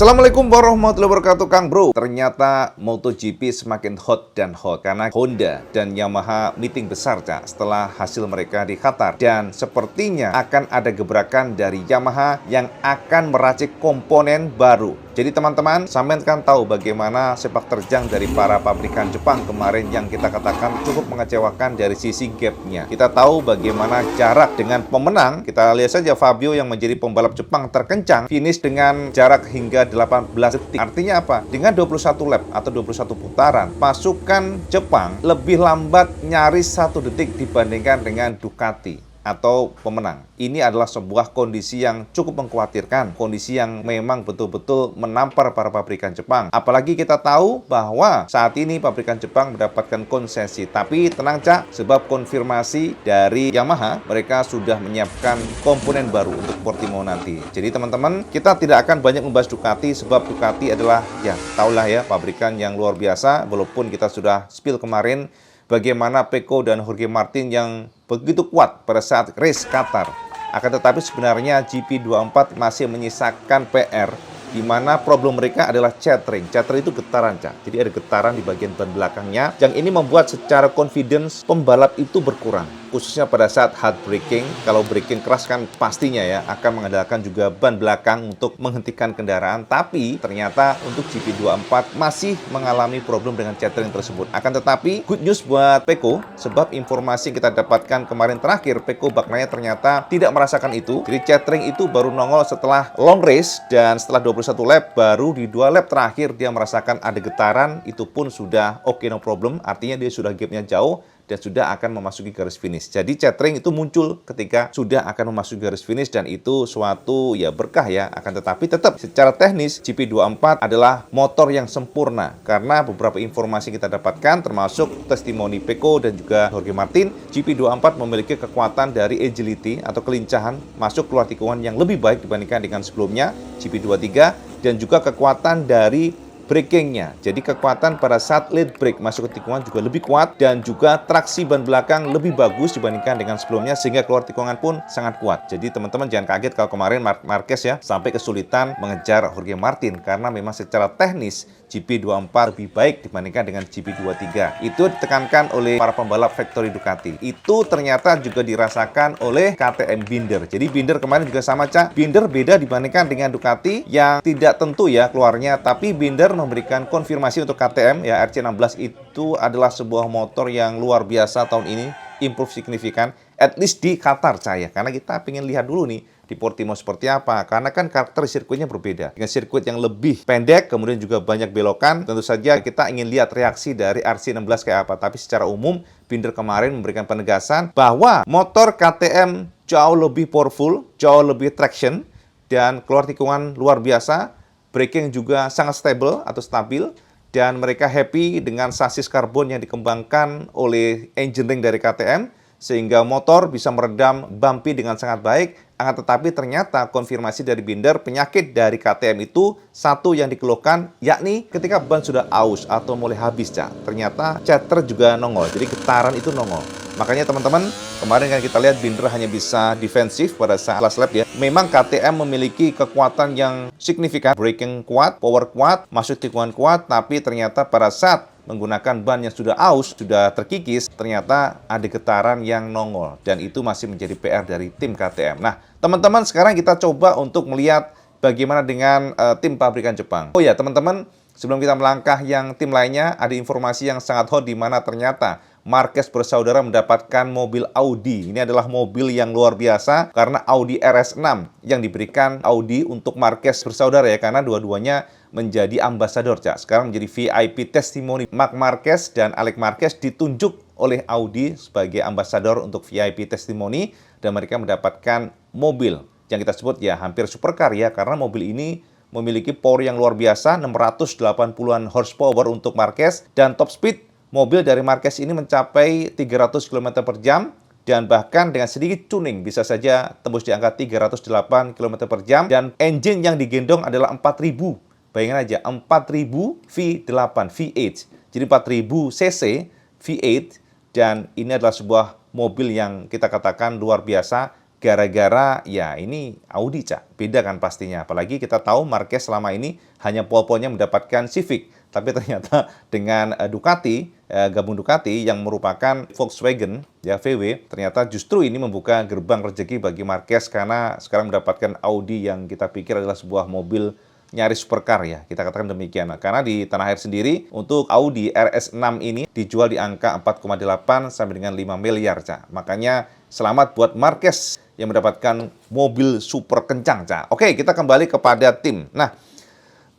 Assalamualaikum warahmatullahi wabarakatuh, Kang Bro. Ternyata MotoGP semakin hot dan hot karena Honda dan Yamaha meeting besar, Cak, setelah hasil mereka di Qatar. Dan sepertinya akan ada gebrakan dari Yamaha yang akan meracik komponen baru. Jadi teman-teman, sampean kan tahu bagaimana sepak terjang dari para pabrikan Jepang kemarin yang kita katakan cukup mengecewakan dari sisi gapnya. Kita tahu bagaimana jarak dengan pemenang. Kita lihat saja Fabio yang menjadi pembalap Jepang terkencang, finish dengan jarak hingga 18 detik. Artinya apa? Dengan 21 lap atau 21 putaran, pasukan Jepang lebih lambat nyaris 1 detik dibandingkan dengan Ducati atau pemenang. Ini adalah sebuah kondisi yang cukup mengkhawatirkan, kondisi yang memang betul-betul menampar para pabrikan Jepang. Apalagi kita tahu bahwa saat ini pabrikan Jepang mendapatkan konsesi. Tapi tenang, Cak, sebab konfirmasi dari Yamaha, mereka sudah menyiapkan komponen baru untuk Portimao nanti. Jadi teman-teman, kita tidak akan banyak membahas Ducati sebab Ducati adalah, ya tahulah ya, pabrikan yang luar biasa. Walaupun kita sudah spill kemarin bagaimana Pecco dan Jorge Martin yang begitu kuat pada saat race Qatar. Akan tetapi sebenarnya GP24 masih menyisakan PR, di mana problem mereka adalah chattering. Chattering itu getaran, Cak. Jadi ada getaran di bagian ban belakangnya, yang ini membuat secara confidence pembalap itu berkurang. Khususnya pada saat hard braking. Kalau braking keras kan pastinya ya akan mengandalkan juga ban belakang untuk menghentikan kendaraan. Tapi ternyata untuk GP24 masih mengalami problem dengan chattering tersebut. Akan tetapi good news buat Pecco, sebab informasi yang kita dapatkan kemarin terakhir, Pecco Bagnaia ternyata tidak merasakan itu. Jadi chattering itu baru nongol setelah long race, dan setelah 21 lap, baru di 2 lap terakhir dia merasakan ada getaran. Itu pun sudah oke, no problem. Artinya dia sudah gapnya jauh dan sudah akan memasuki garis finish. Jadi chattering itu muncul ketika sudah akan memasuki garis finish, dan itu suatu ya berkah ya. Akan tetapi tetap secara teknis GP24 adalah motor yang sempurna karena beberapa informasi kita dapatkan termasuk testimoni Pecco dan juga Jorge Martin. GP24 memiliki kekuatan dari agility atau kelincahan masuk keluar tikungan yang lebih baik dibandingkan dengan sebelumnya GP23, dan juga kekuatan dari brakingnya. Jadi kekuatan pada saat lead brake masuk ke tikungan juga lebih kuat, dan juga traksi ban belakang lebih bagus dibandingkan dengan sebelumnya, sehingga keluar tikungan pun sangat kuat. Jadi teman-teman jangan kaget kalau kemarin Marquez ya sampai kesulitan mengejar Jorge Martin karena memang secara teknis GP24 lebih baik dibandingkan dengan GP23. Itu ditekankan oleh para pembalap factory Ducati. Itu ternyata juga dirasakan oleh KTM Binder. Jadi Binder kemarin juga sama, Cak. Binder beda dibandingkan dengan Ducati yang tidak tentu ya keluarnya, tapi Binder memberikan konfirmasi untuk KTM ya, RC16 itu adalah sebuah motor yang luar biasa tahun ini, improve signifikan, at least di Qatar, saya. Karena kita pengen lihat dulu nih di Portimao seperti apa, karena kan karakter sirkuitnya berbeda. Dengan sirkuit yang lebih pendek, kemudian juga banyak belokan, tentu saja kita ingin lihat reaksi dari RC16 kayak apa. Tapi secara umum, Binder kemarin memberikan penegasan bahwa motor KTM jauh lebih powerful, jauh lebih traction, dan keluar tikungan luar biasa. Braking juga sangat stable atau stabil, dan mereka happy dengan sasis karbon yang dikembangkan oleh engineering dari KTM, sehingga motor bisa meredam bumpy dengan sangat baik. Akan tetapi ternyata konfirmasi dari Binder, penyakit dari KTM itu satu yang dikeluhkan, yakni ketika ban sudah aus atau mulai habis, Cak. Ternyata chatter juga nongol, jadi getaran itu nongol. Makanya teman-teman, kemarin kan kita lihat Binder hanya bisa defensif pada saat last lap ya. Memang KTM memiliki kekuatan yang signifikan, braking kuat, power kuat, masuk tikungan kuat, tapi ternyata pada saat menggunakan ban yang sudah aus, sudah terkikis, ternyata ada getaran yang nongol. Dan itu masih menjadi PR dari tim KTM. Nah, teman-teman, sekarang kita coba untuk melihat bagaimana dengan tim pabrikan Jepang. Oh ya, teman-teman, Sebelum kita melangkah yang tim lainnya, ada informasi yang sangat hot di mana ternyata Marquez bersaudara mendapatkan mobil Audi. Ini adalah mobil yang luar biasa karena Audi RS6 yang diberikan Audi untuk Marquez bersaudara ya, karena dua-duanya menjadi ambasador, Cak. Sekarang menjadi VIP testimoni. Marc Marquez dan Alex Marquez ditunjuk oleh Audi sebagai ambasador untuk VIP testimoni dan mereka mendapatkan mobil yang kita sebut ya hampir supercar ya, karena mobil ini memiliki power yang luar biasa, 680-an horsepower untuk Marquez, dan top speed mobil dari Marquez ini mencapai 300 km per jam, dan bahkan dengan sedikit tuning bisa saja tembus di angka 308 km per jam, dan engine yang digendong adalah 4000. Bayangin aja, 4000 V8, V8. Jadi 4000 cc V8, dan ini adalah sebuah mobil yang kita katakan luar biasa, gara-gara ya ini Audi, Cak. Beda kan pastinya. Apalagi kita tahu Marquez selama ini hanya pole-polenya mendapatkan Civic. Tapi ternyata dengan Ducati, gabung Ducati yang merupakan Volkswagen, ya VW, ternyata justru ini membuka gerbang rezeki bagi Marquez karena sekarang mendapatkan Audi yang kita pikir adalah sebuah mobil nyaris supercar ya, kita katakan demikian. Nah, karena di tanah air sendiri untuk Audi RS6 ini dijual di angka 4,8 sampai dengan 5 miliar, Cak. Makanya selamat buat Marquez yang mendapatkan mobil super kencang, Cak. Oke, kita kembali kepada tim. Nah,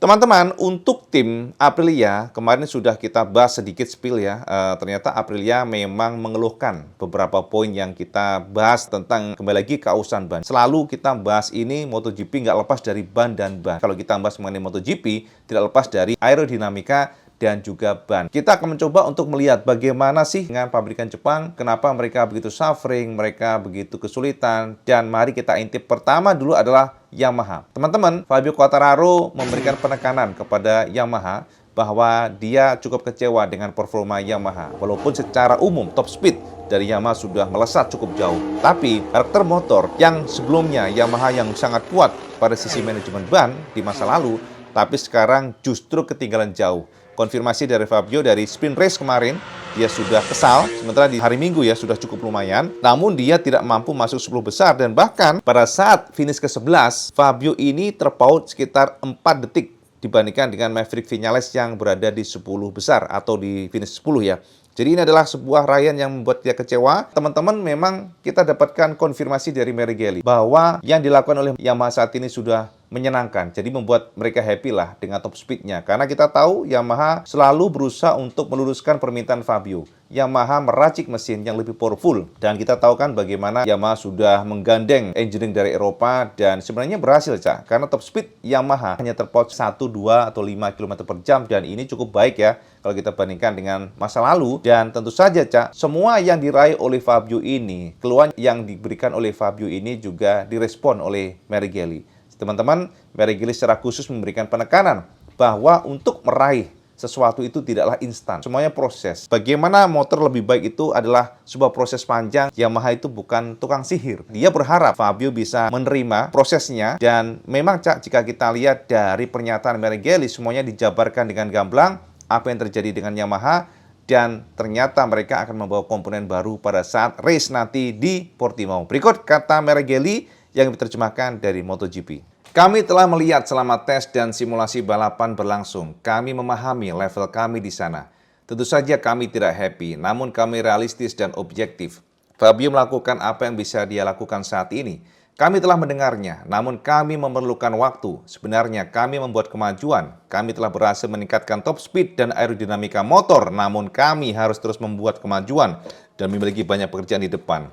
teman-teman, untuk tim Aprilia, kemarin sudah kita bahas sedikit spill ya. Ternyata Aprilia memang mengeluhkan beberapa poin yang kita bahas tentang kembali lagi keausan ban. Selalu kita bahas ini, MotoGP nggak lepas dari ban dan ban. Kalau kita bahas mengenai MotoGP, tidak lepas dari aerodinamika dan juga ban. Kita akan mencoba untuk melihat bagaimana sih dengan pabrikan Jepang, kenapa mereka begitu suffering, mereka begitu kesulitan, dan mari kita intip. Pertama dulu adalah Yamaha. Teman-teman, Fabio Quartararo memberikan penekanan kepada Yamaha bahwa dia cukup kecewa dengan performa Yamaha. Walaupun secara umum top speed dari Yamaha sudah melesat cukup jauh, tapi karakter motor yang sebelumnya Yamaha yang sangat kuat pada sisi manajemen ban di masa lalu, tapi sekarang justru ketinggalan jauh. Konfirmasi dari Fabio dari sprint race kemarin, dia sudah kesal, sementara di hari Minggu ya sudah cukup lumayan, namun dia tidak mampu masuk 10 besar, dan bahkan pada saat finish ke-11, Fabio ini terpaut sekitar 4 detik dibandingkan dengan Maverick Viñales yang berada di 10 besar atau di finish 10 ya. Jadi ini adalah sebuah raihan yang membuat dia kecewa. Teman-teman, memang kita dapatkan konfirmasi dari Meregali bahwa yang dilakukan oleh Yamaha saat ini sudah menyenangkan. Jadi membuat mereka happy lah dengan top speednya. Karena kita tahu Yamaha selalu berusaha untuk meluruskan permintaan Fabio. Yamaha meracik mesin yang lebih powerful. Dan kita tahu kan bagaimana Yamaha sudah menggandeng engineering dari Eropa dan sebenarnya berhasil, Cak. Karena top speed Yamaha hanya terpaut 1, 2, atau 5 km per jam dan ini cukup baik ya kalau kita bandingkan dengan masa lalu. Dan tentu saja, Cak, semua yang diraih oleh Fabio ini, keluhan yang diberikan oleh Fabio ini juga direspon oleh Meregali. Teman-teman, Meregali secara khusus memberikan penekanan bahwa untuk meraih sesuatu itu tidaklah instan. Semuanya proses. Bagaimana motor lebih baik itu adalah sebuah proses panjang. Yamaha itu bukan tukang sihir. Dia berharap Fabio bisa menerima prosesnya. Dan memang, Cak, jika kita lihat dari pernyataan Meregali, semuanya dijabarkan dengan gamblang apa yang terjadi dengan Yamaha. Dan ternyata mereka akan membawa komponen baru pada saat race nanti di Portimao. Berikut kata Meregali yang diterjemahkan dari MotoGP. Kami telah melihat selama tes dan simulasi balapan berlangsung. Kami memahami level kami di sana. Tentu saja kami tidak happy, namun kami realistis dan objektif. Fabio melakukan apa yang bisa dia lakukan saat ini. Kami telah mendengarnya, namun kami memerlukan waktu. Sebenarnya kami membuat kemajuan. Kami telah berhasil meningkatkan top speed dan aerodinamika motor, namun kami harus terus membuat kemajuan dan memiliki banyak pekerjaan di depan.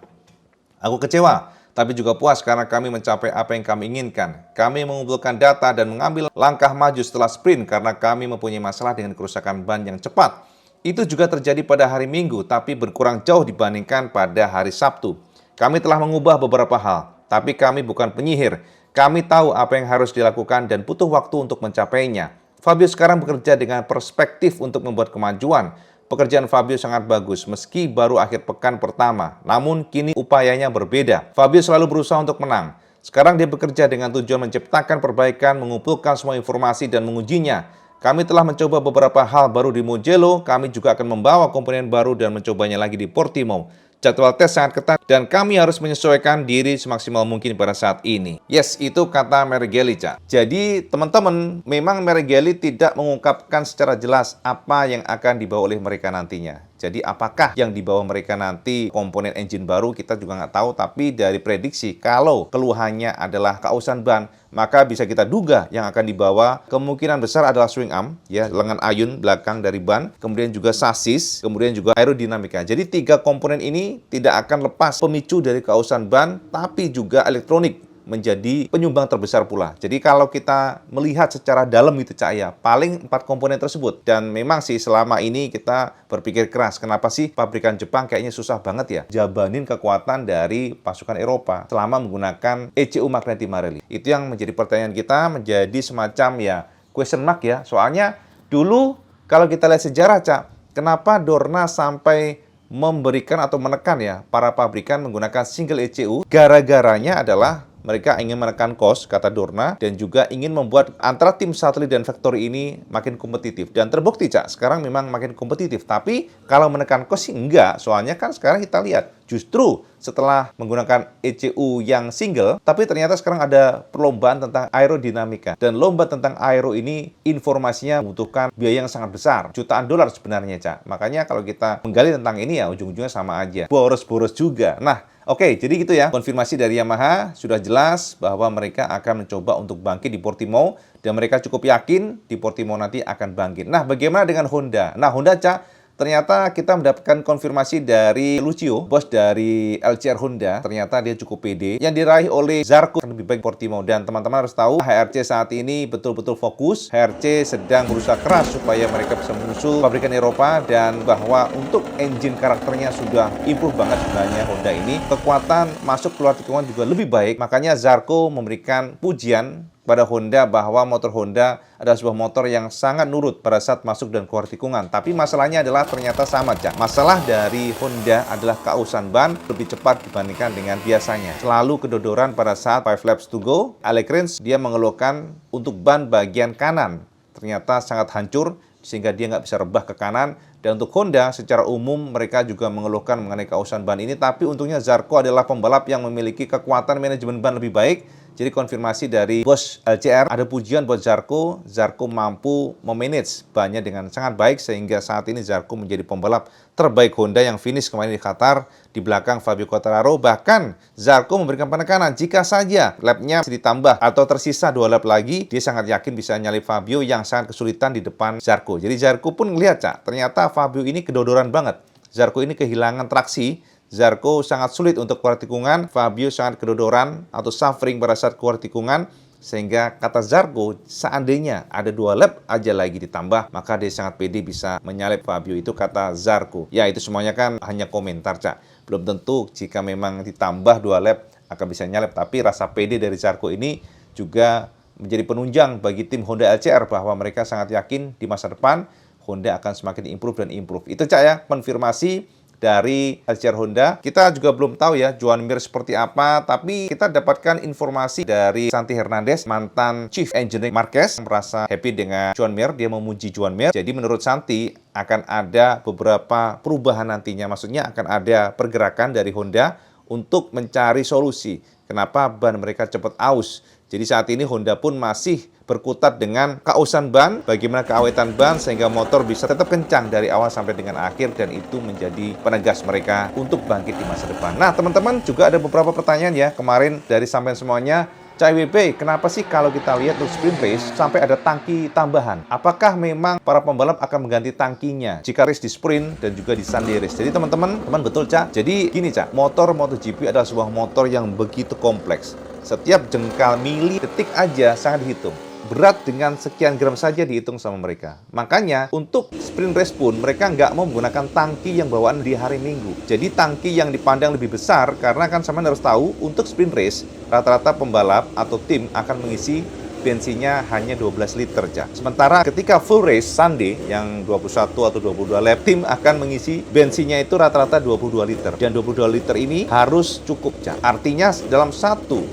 Aku kecewa, tapi juga puas karena kami mencapai apa yang kami inginkan. Kami mengumpulkan data dan mengambil langkah maju setelah sprint karena kami mempunyai masalah dengan kerusakan ban yang cepat. Itu juga terjadi pada hari Minggu, tapi berkurang jauh dibandingkan pada hari Sabtu. Kami telah mengubah beberapa hal, tapi kami bukan penyihir. Kami tahu apa yang harus dilakukan dan butuh waktu untuk mencapainya. Fabio sekarang bekerja dengan perspektif untuk membuat kemajuan. Pekerjaan Fabio sangat bagus meski baru akhir pekan pertama, namun kini upayanya berbeda. Fabio selalu berusaha untuk menang. Sekarang dia bekerja dengan tujuan menciptakan perbaikan, mengumpulkan semua informasi dan mengujinya. Kami telah mencoba beberapa hal baru di Mugello, kami juga akan membawa komponen baru dan mencobanya lagi di Portimao. Jadwal tes sangat ketat dan kami harus menyesuaikan diri semaksimal mungkin pada saat ini. Yes, itu kata Meregeli, Cak. Jadi, teman-teman, memang Meregeli tidak mengungkapkan secara jelas apa yang akan dibawa oleh mereka nantinya. Jadi, apakah yang dibawa mereka nanti komponen engine baru, kita juga nggak tahu. Tapi dari prediksi, kalau keluhannya adalah keausan ban, maka bisa kita duga yang akan dibawa kemungkinan besar adalah swing arm, ya, lengan ayun belakang dari ban, kemudian juga sasis, kemudian juga aerodinamika. Jadi 3 komponen ini tidak akan lepas pemicu dari keausan ban, tapi juga elektronik menjadi penyumbang terbesar pula. Jadi kalau kita melihat secara dalam itu, Cak, ya, paling 4 komponen tersebut. Dan memang sih selama ini kita berpikir keras, kenapa sih pabrikan Jepang kayaknya susah banget ya jabanin kekuatan dari pasukan Eropa selama menggunakan ECU Magneti Marelli. Itu yang menjadi pertanyaan kita, menjadi semacam ya question mark ya. Soalnya dulu kalau kita lihat sejarah, Cak, kenapa Dorna sampai memberikan atau menekan ya para pabrikan menggunakan single ECU? Gara-garanya adalah mereka ingin menekan cost, kata Dorna, dan juga ingin membuat antara tim satelit dan factory ini makin kompetitif. Dan terbukti, Cak, sekarang memang makin kompetitif. Tapi kalau menekan cost sih enggak, soalnya kan sekarang kita lihat, justru setelah menggunakan ECU yang single, tapi ternyata sekarang ada perlombaan tentang aerodinamika. Dan lomba tentang aero ini informasinya membutuhkan biaya yang sangat besar, jutaan dolar sebenarnya, Cak. Makanya kalau kita menggali tentang ini ya ujung-ujungnya sama aja, boros-boros juga. Nah, oke, jadi gitu ya. Konfirmasi dari Yamaha sudah jelas bahwa mereka akan mencoba untuk bangkit di Portimao dan mereka cukup yakin di Portimao nanti akan bangkit. Nah, bagaimana dengan Honda? Nah, Honda, Cak, ternyata kita mendapatkan konfirmasi dari Lucio, bos dari LCR Honda. Ternyata dia cukup pede. Yang diraih oleh Zarco lebih baik Portimao. Dan teman-teman harus tahu, HRC saat ini betul-betul fokus. HRC sedang berusaha keras supaya mereka bisa menyusul pabrikan Eropa. Dan bahwa untuk engine karakternya sudah improve banget sebenarnya Honda ini. Kekuatan masuk keluar tikungan juga lebih baik. Makanya Zarco memberikan pujian pada Honda bahwa motor Honda adalah sebuah motor yang sangat nurut pada saat masuk dan keluar tikungan. Tapi masalahnya adalah ternyata sama, Cak. Masalah dari Honda adalah keausan ban lebih cepat dibandingkan dengan biasanya. Selalu kedodoran pada saat 5 laps to go. Alec Rins dia mengeluhkan untuk ban bagian kanan ternyata sangat hancur sehingga dia nggak bisa rebah ke kanan. Dan untuk Honda, secara umum mereka juga mengeluhkan mengenai keausan ban ini. Tapi untungnya Zarco adalah pembalap yang memiliki kekuatan manajemen ban lebih baik. Jadi konfirmasi dari bos LCR, ada pujian buat Zarco. Zarco mampu memanage bannya dengan sangat baik sehingga saat ini Zarco menjadi pembalap terbaik Honda yang finish kemarin di Qatar di belakang Fabio Quartararo. Bahkan Zarco memberikan penekanan jika saja lapnya ditambah atau tersisa 2 lap lagi, dia sangat yakin bisa nyalip Fabio yang sangat kesulitan di depan Zarco. Jadi Zarco pun ngelihat, Cak, ternyata Fabio ini kedodoran banget. Zarco ini kehilangan traksi. Zarco sangat sulit untuk keluar tikungan, Fabio sangat kedodoran atau suffering pada saat keluar tikungan, sehingga kata Zarco, seandainya ada 2 lap aja lagi ditambah, maka dia sangat pede bisa menyalip Fabio. Itu kata Zarco. Ya, itu semuanya kan hanya komentar, Cak. Belum tentu jika memang ditambah 2 lap akan bisa nyalip, tapi rasa pede dari Zarco ini juga menjadi penunjang bagi tim Honda LCR bahwa mereka sangat yakin di masa depan Honda akan semakin improve dan improve. Itu, Cak, ya, konfirmasi dari LCR Honda. Kita juga belum tahu ya Joan Mir seperti apa, tapi kita dapatkan informasi dari Santi Hernandez, mantan Chief Engineer Marquez, merasa happy dengan Joan Mir, dia memuji Joan Mir. Jadi menurut Santi akan ada beberapa perubahan nantinya, maksudnya akan ada pergerakan dari Honda untuk mencari solusi kenapa ban mereka cepat aus. Jadi saat ini Honda pun masih berkutat dengan keausan ban, bagaimana keawetan ban sehingga motor bisa tetap kencang dari awal sampai dengan akhir, dan itu menjadi penegas mereka untuk bangkit di masa depan. Nah, teman-teman, juga ada beberapa pertanyaan ya kemarin dari sampean semuanya. Cak WB, kenapa sih kalau kita lihat untuk sprint race sampai ada tangki tambahan? Apakah memang para pembalap akan mengganti tangkinya jika race di sprint dan juga di Sunday race? Jadi teman-teman, betul, Cak. Jadi gini, Cak, motor MotoGP adalah sebuah motor yang begitu kompleks. Setiap jengkal mili detik aja sangat dihitung. Berat dengan sekian gram saja dihitung sama mereka. Makanya untuk sprint race pun mereka nggak mau menggunakan tangki yang bawaan di hari Minggu. Jadi tangki yang dipandang lebih besar, karena kan sama harus tahu untuk sprint race rata-rata pembalap atau tim akan mengisi bensinnya hanya 12 liter, Cak. Sementara ketika full race Sunday yang 21 atau 22 lap, tim akan mengisi bensinnya itu rata-rata 22 liter. Dan 22 liter ini harus cukup, Cak. Artinya dalam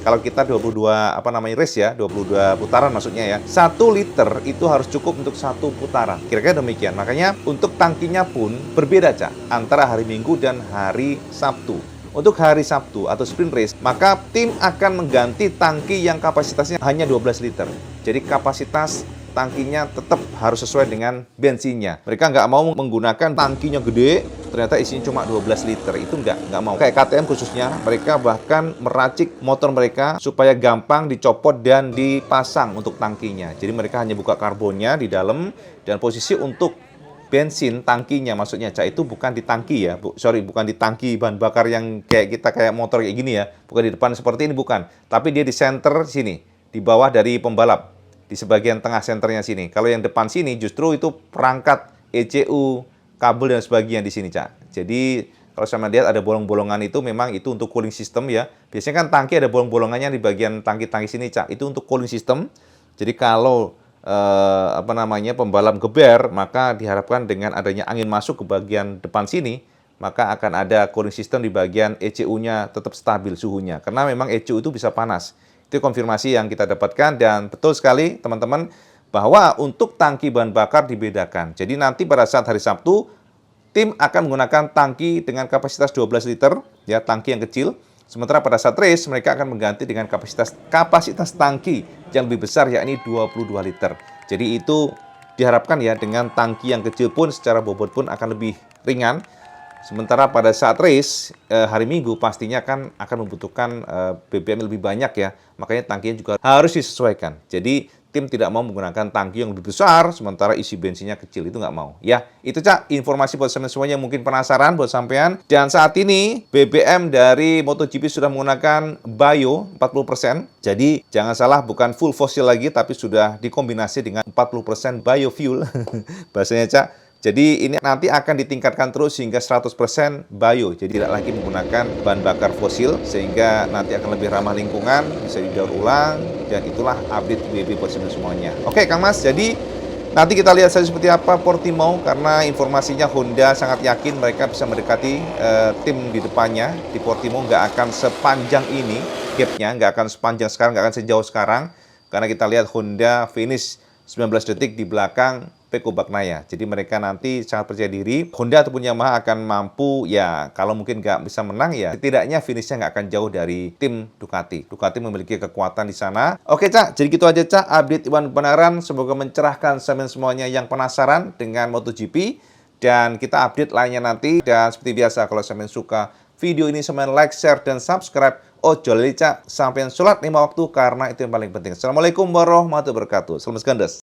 kalau kita 22 race ya, 22 putaran maksudnya ya. 1 liter itu harus cukup untuk 1 putaran. Kira-kira demikian. Makanya untuk tangkinya pun berbeda, Cak, antara hari Minggu dan hari Sabtu. Untuk hari Sabtu atau sprint race, maka tim akan mengganti tangki yang kapasitasnya hanya 12 liter. Jadi kapasitas tangkinya tetap harus sesuai dengan bensinnya. Mereka nggak mau menggunakan tangkinya gede, ternyata isinya cuma 12 liter. Itu nggak mau. Kayak KTM khususnya, mereka bahkan meracik motor mereka supaya gampang dicopot dan dipasang untuk tangkinya. Jadi mereka hanya buka karbonnya di dalam, dan posisi untuk bensin tangkinya, maksudnya, Cak, itu bukan di tangki ya, bukan di tangki bahan bakar yang kayak motor kayak gini ya, bukan di depan seperti ini, bukan, tapi dia di center sini, di bawah dari pembalap, di sebagian tengah senternya sini. Kalau yang depan sini justru itu perangkat ECU, kabel dan sebagian di sini, Cak. Jadi kalau saya lihat ada bolong-bolongan itu memang itu untuk cooling system ya. Biasanya kan tangki ada bolong-bolongannya di bagian tangki-tangki sini, Cak. Itu untuk cooling system. Jadi kalau pembalap geber, maka diharapkan dengan adanya angin masuk ke bagian depan sini, maka akan ada cooling system di bagian ECU-nya tetap stabil suhunya. Karena memang ECU itu bisa panas. Itu konfirmasi yang kita dapatkan, dan betul sekali teman-teman bahwa untuk tangki bahan bakar dibedakan. Jadi nanti pada saat hari Sabtu, tim akan menggunakan tangki dengan kapasitas 12 liter, ya, tangki yang kecil. Sementara pada saat race, mereka akan mengganti dengan kapasitas tangki yang lebih besar, yakni 22 liter. Jadi itu diharapkan ya, dengan tangki yang kecil pun secara bobot pun akan lebih ringan. Sementara pada saat race, hari Minggu pastinya akan membutuhkan BBM lebih banyak ya. Makanya tangkinya juga harus disesuaikan. Jadi tim tidak mau menggunakan tangki yang lebih besar, sementara isi bensinnya kecil, itu nggak mau. Ya, itu, Cak, informasi buat semuanya yang mungkin penasaran buat sampean. Dan saat ini BBM dari MotoGP sudah menggunakan bio 40%. Jadi jangan salah, bukan full fosil lagi, tapi sudah dikombinasi dengan 40% biofuel. Bahasanya, Cak. Jadi ini nanti akan ditingkatkan terus hingga 100% bio. Jadi tidak lagi menggunakan bahan bakar fosil, sehingga nanti akan lebih ramah lingkungan, bisa didaur ulang, dan itulah update BB buat semuanya. Oke, Kang Mas, jadi nanti kita lihat saja seperti apa Portimao, karena informasinya Honda sangat yakin mereka bisa mendekati tim di depannya. Di Portimao nggak akan sepanjang ini gapnya, nggak akan sepanjang sekarang, nggak akan sejauh sekarang, karena kita lihat Honda finish 19 detik di belakang Pecco Bagnaia. Jadi mereka nanti sangat percaya diri. Honda ataupun Yamaha akan mampu, ya kalau mungkin nggak bisa menang, ya setidaknya finishnya nggak akan jauh dari tim Ducati. Ducati memiliki kekuatan di sana. Oke, Cak, jadi gitu aja, Cak, update Iwan Benaran. Semoga mencerahkan semuanya yang penasaran dengan MotoGP. Dan kita update lainnya nanti. Dan seperti biasa, kalau sampean suka video ini, sampean like, share, dan subscribe. Ojo lali, Cak, sampean sholat 5 waktu, karena itu yang paling penting. Assalamualaikum warahmatullahi wabarakatuh. Salam segandas.